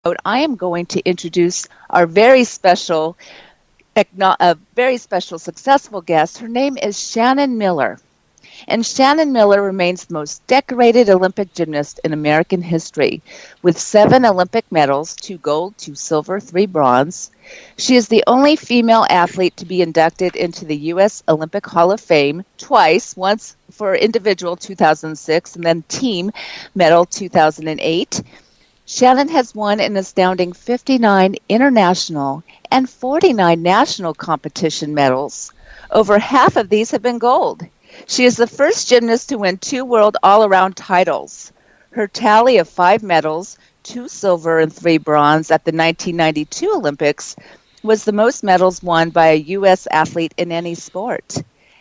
I am going to introduce our very special successful guest. Her name is Shannon Miller. And Shannon Miller remains the most decorated Olympic gymnast in American history, with 7 Olympic medals, 2 gold, 2 silver, 3 bronze. She is the only female athlete to be inducted into the U.S. Olympic Hall of Fame twice, once for individual 2006 and then team medal 2008. Shannon has won an astounding 59 international and 49 national competition medals. Over half of these have been gold. She is the first gymnast to win 2 world all-around titles. Her tally of 5 medals, 2 silver and 3 bronze at the 1992 Olympics, was the most medals won by a U.S. athlete in any sport.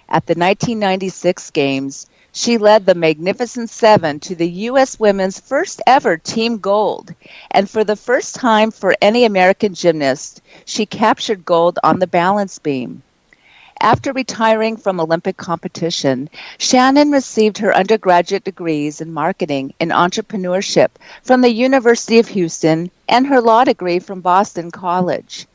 At the 1996 Games, she led the Magnificent Seven to the U.S. women's first ever team gold, and for the first time for any American gymnast, she captured gold on the balance beam. After retiring from Olympic competition, Shannon received her undergraduate degrees in marketing and entrepreneurship from the University of Houston and her law degree from Boston College.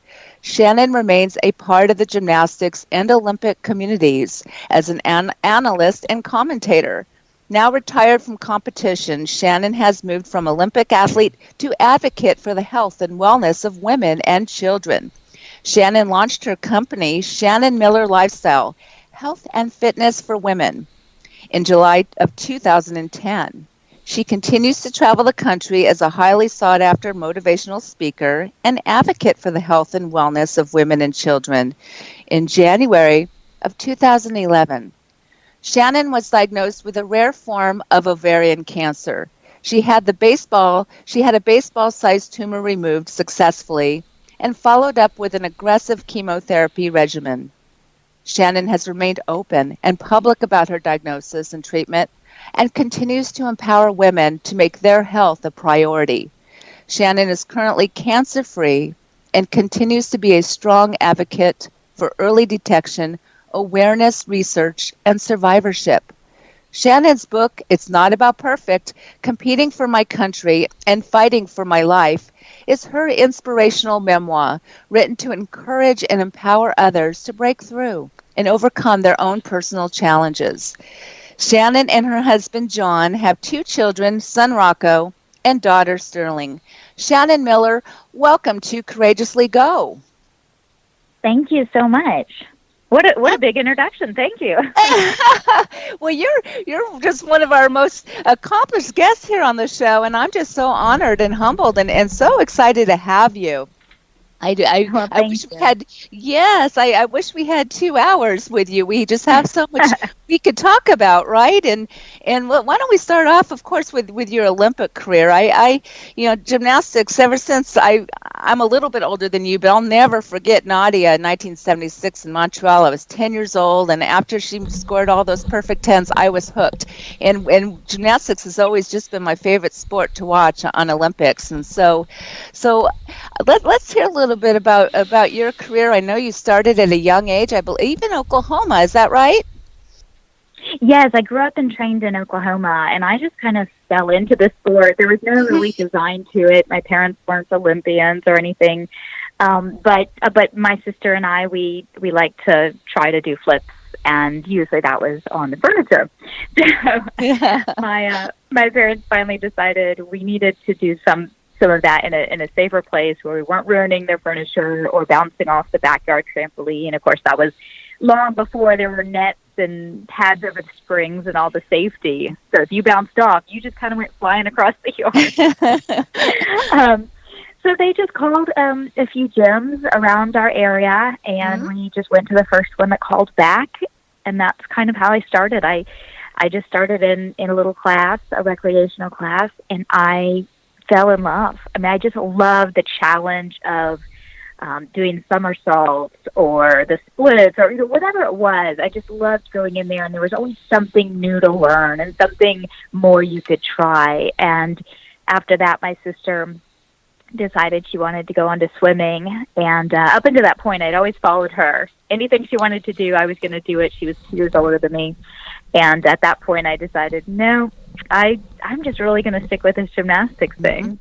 Shannon remains a part of the gymnastics and Olympic communities as an analyst and commentator. Now retired from competition, Shannon has moved from Olympic athlete to advocate for the health and wellness of women and children. Shannon launched her company, Shannon Miller Lifestyle, Health and Fitness for Women, in July of 2010. She continues to travel the country as a highly sought-after motivational speaker and advocate for the health and wellness of women and children. In January of 2011, Shannon was diagnosed with a rare form of ovarian cancer. She had a baseball-sized tumor removed successfully and followed up with an aggressive chemotherapy regimen. Shannon has remained open and public about her diagnosis and treatment and continues to empower women to make their health a priority. Shannon is currently cancer-free and continues to be a strong advocate for early detection, awareness, research, and survivorship. Shannon's book, It's Not About Perfect, Competing for My Country and Fighting for My Life, is her inspirational memoir written to encourage and empower others to break through and overcome their own personal challenges. Shannon and her husband, John, have 2 children, son Rocco and daughter Sterling. Shannon Miller, welcome to Courageously Go. Thank you so much. What a big introduction. Thank you. Well, you're just one of our most accomplished guests here on the show, and I'm just so honored and humbled and so excited to have you. I wish we had, yes, I wish we had 2 hours with you. We just have so much we could talk about, right? And why don't we start off, of course, with your Olympic career? Gymnastics, ever since I'm a little bit older than you, but I'll never forget Nadia in 1976 in Montreal. I was 10 years old, and after she scored all those perfect 10s, I was hooked. And gymnastics has always just been my favorite sport to watch on Olympics. And so let's hear a little bit about your career. I know you started at a young age, I believe in Oklahoma. Is that right? Yes, I grew up and trained in Oklahoma, and I just kind of fell into the sport. There was no really design to it. My parents weren't Olympians or anything, but my sister and I, we like to try to do flips, and usually that was on the furniture. So my parents finally decided we needed to do some of that in a safer place where we weren't ruining their furniture or bouncing off the backyard trampoline. Of course, that was long before there were nets and pads over the springs and all the safety. So if you bounced off, you just kind of went flying across the yard. So they just called a few gyms around our area, and we just went to the first one that called back, and that's kind of how I started. I just started in a little class, a recreational class, and I fell in love. I mean, I just love the challenge of doing somersaults or the splits or whatever it was. I just loved going in there, and there was always something new to learn and something more you could try. And after that, my sister decided she wanted to go on to swimming, and up until that point, I'd always followed her. Anything she wanted to do, I was going to do it. She was 2 years older than me, and at that point, I decided, no, I'm just really going to stick with this gymnastics thing.